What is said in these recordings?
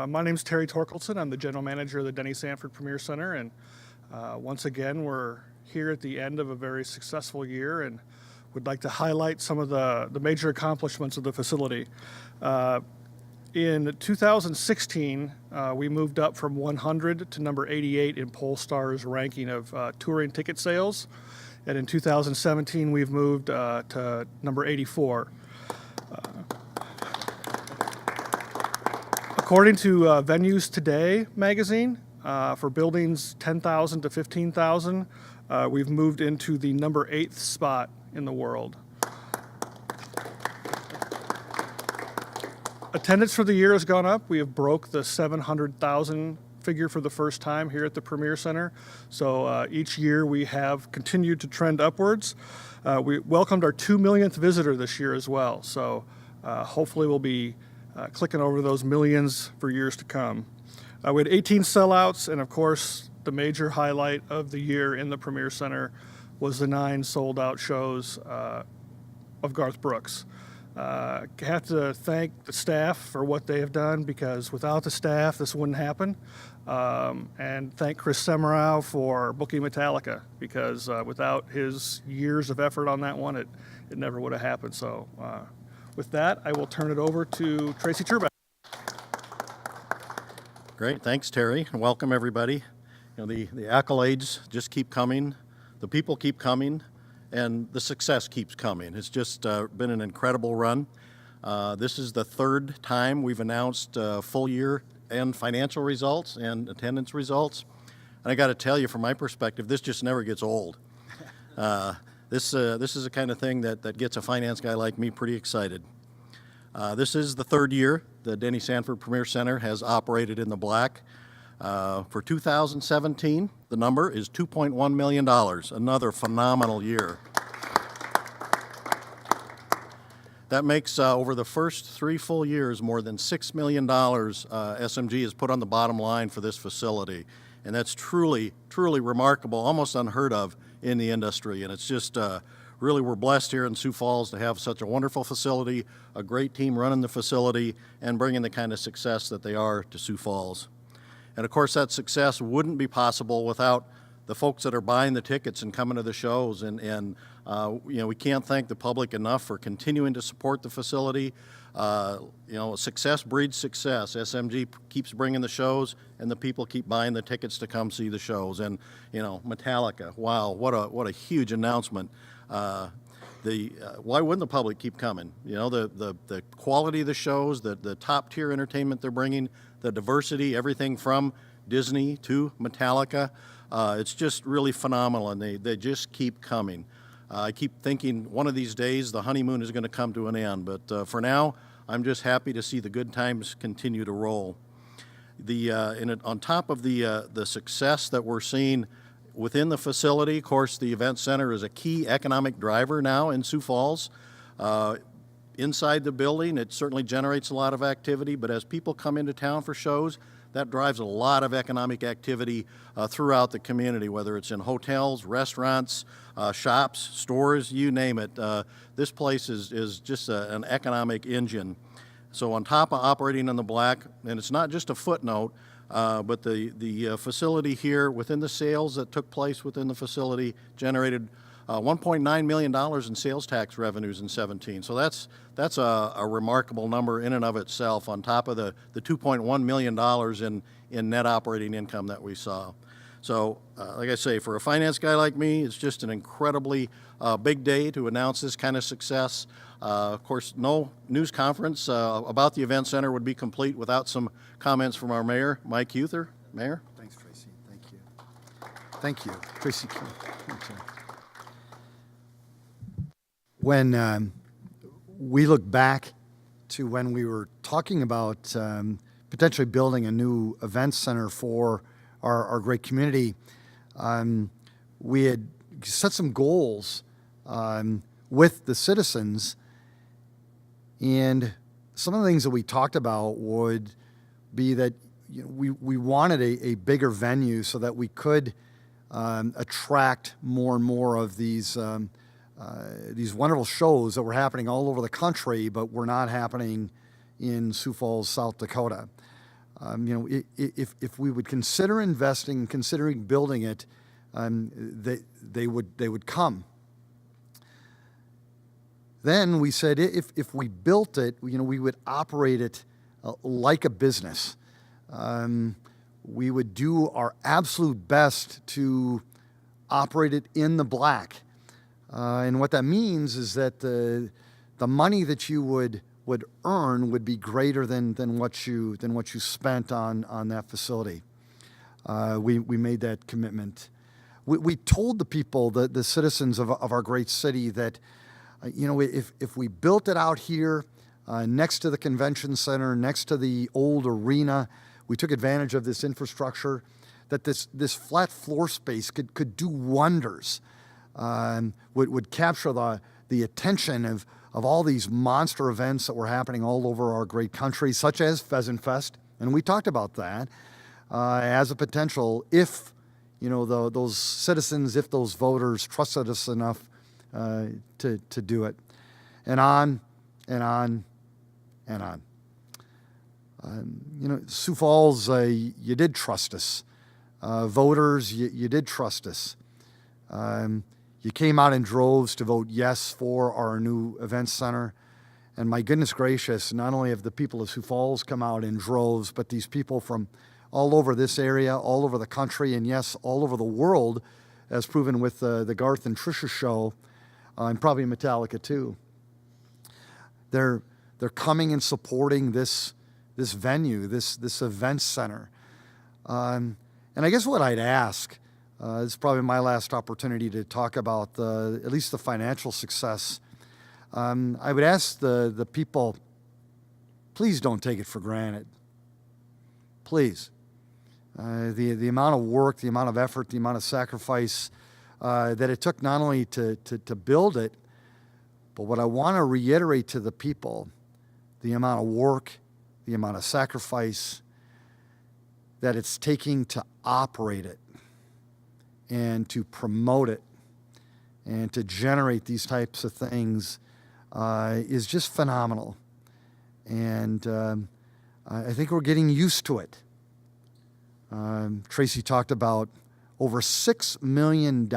My name's Terry Torkelson. I'm the general manager of the Denny Sanford Premier Center, and once again, we're here at the end of a very successful year and would like to highlight some of the major accomplishments of the facility. In 2016, we moved up from 100 to number 88 in Pollstar's ranking of touring ticket sales, and in 2017, we've moved to number 84. According to Venues Today magazine, for buildings 10,000 to 15,000, we've moved into the number 8th spot in the world. Attendance for the year has gone up. We have broke the 700,000 figure for the first time here at the Premier Center. So each year we have continued to trend upwards. We welcomed our 2 millionth visitor this year as well. So hopefully we'll be clicking over those millions for years to come. We had 18 sellouts, and of course, the major highlight of the year in the Premier Center was the 9 sold-out shows of Garth Brooks. I have to thank the staff for what they have done, because without the staff, this wouldn't happen. And thank Chris Semrau for booking Metallica, because without his years of effort on that one, it never would have happened. So with that, I will turn it over to Tracy Trueba. Great, thanks Terry, and welcome everybody. You know, the accolades just keep coming, the people keep coming, and the success keeps coming. It's just been an incredible run. This is the 3rd time we've announced full year and financial results and attendance results. And I got to tell you, from my perspective, this just never gets old. This is the kind of thing that gets a finance guy like me pretty excited. This is the 3rd year the Denny Sanford Premier Center has operated in the black. For 2017, the number is $2.1 million, another phenomenal year. That makes, over the first 3 full years, more than $6 million SMG has put on the bottom line for this facility. And that's truly, truly remarkable, almost unheard of in the industry. And it's just, really, we're blessed here in Sioux Falls to have such a wonderful facility, a great team running the facility, and bringing the kind of success that they are to Sioux Falls. And of course, that success wouldn't be possible without the folks that are buying the tickets and coming to the shows. And you know, we can't thank the public enough for continuing to support the facility. You know, success breeds success. SMG keeps bringing the shows, and the people keep buying the tickets to come see the shows. And you know, Metallica, wow, what a huge announcement. Why wouldn't the public keep coming? You know, the quality of the shows, the top tier entertainment they're bringing, the diversity, everything from Disney to Metallica, it's just really phenomenal, and they just keep coming. I keep thinking one of these days the honeymoon is going to come to an end, but for now, I'm just happy to see the good times continue to roll. On top of the success that we're seeing within the facility, of course, the event center is a key economic driver now in Sioux Falls. Inside the building, it certainly generates a lot of activity, but as people come into town for shows, that drives a lot of economic activity throughout the community, whether it's in hotels, restaurants, shops, stores, you name it. This place is just an economic engine. So on top of operating in the black, and it's not just a footnote, but the facility here, within the sales that took place within the facility, generated $1.9 million in sales tax revenues in 2017. So that's a remarkable number in and of itself, on top of the $2.1 million in net operating income that we saw. So like I say, for a finance guy like me, it's just an incredibly big day to announce this kind of success. Of course, no news conference about the event center would be complete without some comments from our mayor, Mike Uther. Mayor? Thanks, Tracy. Thank you. Thank you, Tracy. When we look back to when we were talking about potentially building a new event center for our great community, we had set some goals with the citizens, and some of the things that we talked about would be that, you know, we wanted a bigger venue so that we could attract more and more of these wonderful shows that were happening all over the country, but were not happening in Sioux Falls, South Dakota. If we would consider investing, considering building it, they would come. Then we said if we built it, we would operate it like a business. We would do our absolute best to operate it in the black. And what that means is that the money that you would earn would be greater than what you spent on that facility. We made that commitment. We told the people, the citizens of our great city, that if we built it out here next to the convention center, next to the old arena, we took advantage of this infrastructure, that this flat floor space could do wonders, would capture the attention of all these monster events that were happening all over our great country, such as Pheasant Fest. And we talked about that as a potential if, those citizens, if those voters trusted us enough to do it. And on and on and on. Sioux Falls, you did trust us. Voters, you did trust us. You came out in droves to vote yes for our new event center. And my goodness gracious, not only have the people of Sioux Falls come out in droves, but these people from all over this area, all over the country, and yes, all over the world, as proven with the Garth and Trisha show, and probably Metallica too. They're coming and supporting this venue, this event center. And I guess what I'd ask, it's probably my last opportunity to talk about at least the financial success. I would ask the people, please don't take it for granted. Please. The amount of work, the amount of effort, the amount of sacrifice that it took not only to build it, but what I want to reiterate to the people, the amount of work, the amount of sacrifice that it's taking to operate it and to promote it and to generate these types of things is just phenomenal. And I think we're getting used to it. Tracy talked about over $6 million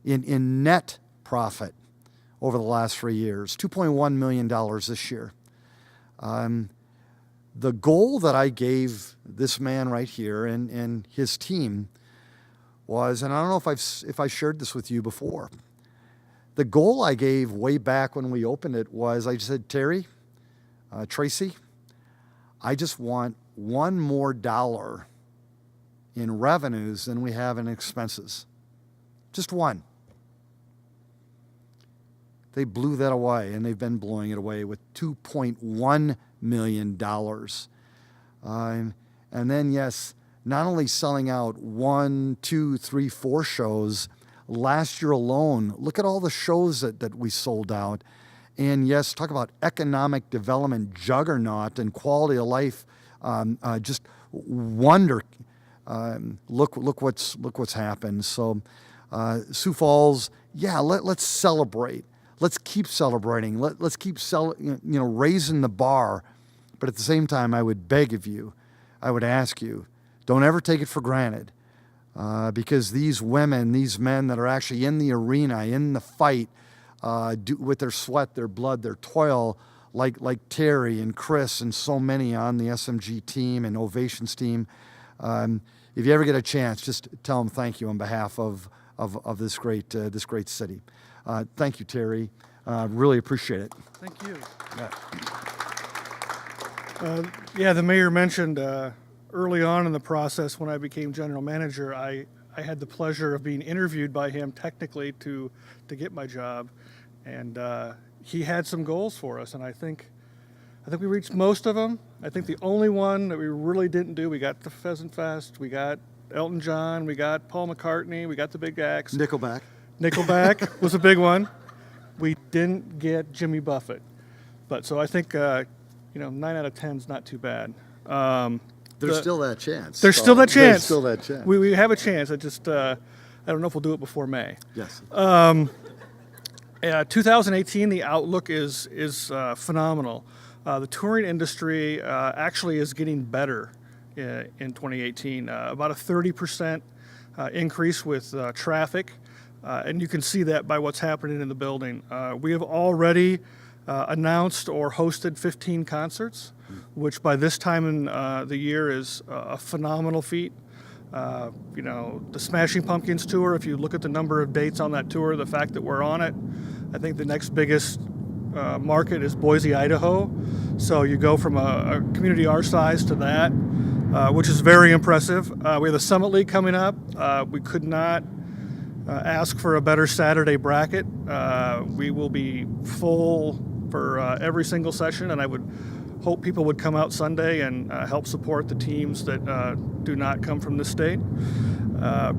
in net profit over the last 3 years, $2.1 million this year. The goal that I gave this man right here and his team was, and I don't know if I shared this with you before, the goal I gave way back when we opened it was, I said, Tracy, I just want one more dollar in revenues than we have in expenses. Just one. They blew that away, and they've been blowing it away with $2.1 million. And then, yes, not only selling out 1, 2, 3, 4 shows, last year alone, look at all the shows that we sold out. And yes, talk about economic development juggernaut and quality of life, just wonder. Look what's happened. So Sioux Falls, yeah, let's celebrate. Let's keep celebrating. Let's keep raising the bar. But at the same time, I would beg of you, I would ask you, don't ever take it for granted. Because these women, these men that are actually in the arena, in the fight, with their sweat, their blood, their toil, like Terry and Chris and so many on the SMG team and Ovations team, if you ever get a chance, just tell them thank you on behalf of this great city. Thank you, Terry. Really appreciate it. Thank you. Yeah, the mayor mentioned early on in the process when I became general manager, I had the pleasure of being interviewed by him technically to get my job, and he had some goals for us, and I think we reached most of them. I think the only one that we really didn't do, we got the Pheasant Fest, we got Elton John, we got Paul McCartney, we got the big acts. Nickelback was a big one. We didn't get Jimmy Buffett, but so I think 9 out of 10 is not too bad. There's still that chance. There's still that chance. There's still that chance. We have a chance. I just I don't know if we'll do it before May. Yes. 2018, the outlook is phenomenal. The touring industry actually is getting better in 2018. About a 30% increase with traffic, and you can see that by what's happening in the building. We have already announced or hosted 15 concerts, which by this time in the year is a phenomenal feat. The Smashing Pumpkins tour, if you look at the number of dates on that tour, the fact that we're on it, I think the next biggest market is Boise, Idaho. So you go from a community our size to that, which is very impressive. We have the Summit League coming up. We could not ask for a better Saturday bracket. We will be full for every single session, and I would hope people would come out Sunday and help support the teams that do not come from the state.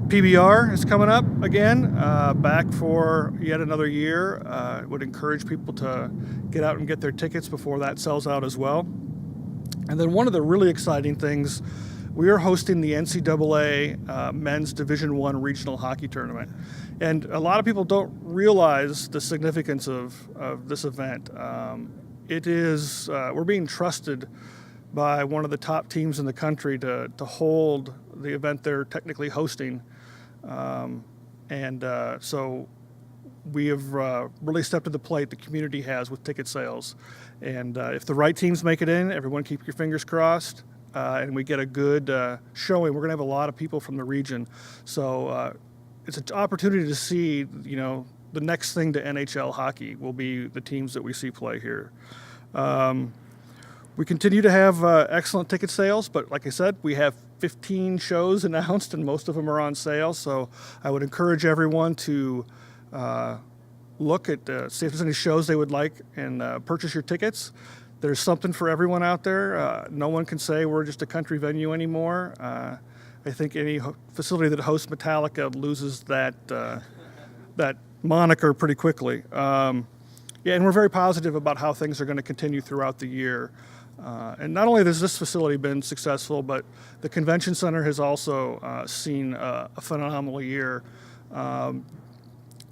PBR is coming up again, back for yet another year. Would encourage people to get out and get their tickets before that sells out as well. And then one of the really exciting things, we are hosting the NCAA Men's Division I Regional Hockey Tournament. And a lot of people don't realize the significance of this event. It is, we're being trusted by one of the top teams in the country to hold the event they're technically hosting. So we have really stepped to the plate the community has with ticket sales. And if the right teams make it in, everyone keep your fingers crossed, and we get a good showing. We're going to have a lot of people from the region. So it's an opportunity to see, the next thing to NHL hockey will be the teams that we see play here. We continue to have excellent ticket sales, but like I said, we have 15 shows announced and most of them are on sale. So I would encourage everyone to look at, see if there's any shows they would like and purchase your tickets. There's something for everyone out there. No one can say we're just a country venue anymore. I think any facility that hosts Metallica loses that moniker pretty quickly. And we're very positive about how things are going to continue throughout the year. And not only has this facility been successful, but the convention center has also seen a phenomenal year.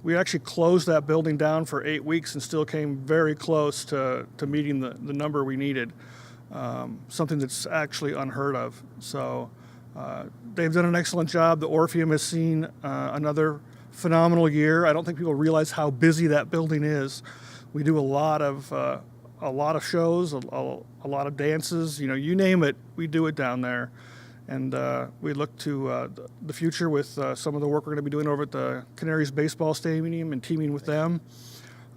We actually closed that building down for 8 weeks and still came very close to meeting the number we needed, something that's actually unheard of. So they've done an excellent job. The Orpheum has seen another phenomenal year. I don't think people realize how busy that building is. We do a lot of shows, a lot of dances. You name it, we do it down there. And we look to the future with some of the work we're going to be doing over at the Canaries Baseball Stadium and teaming with them.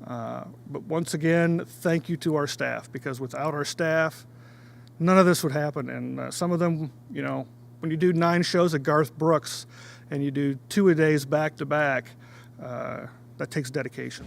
But once again, thank you to our staff, because without our staff, none of this would happen. And some of them, when you do 9 shows at Garth Brooks and you do 2 a days back to back, that takes dedication.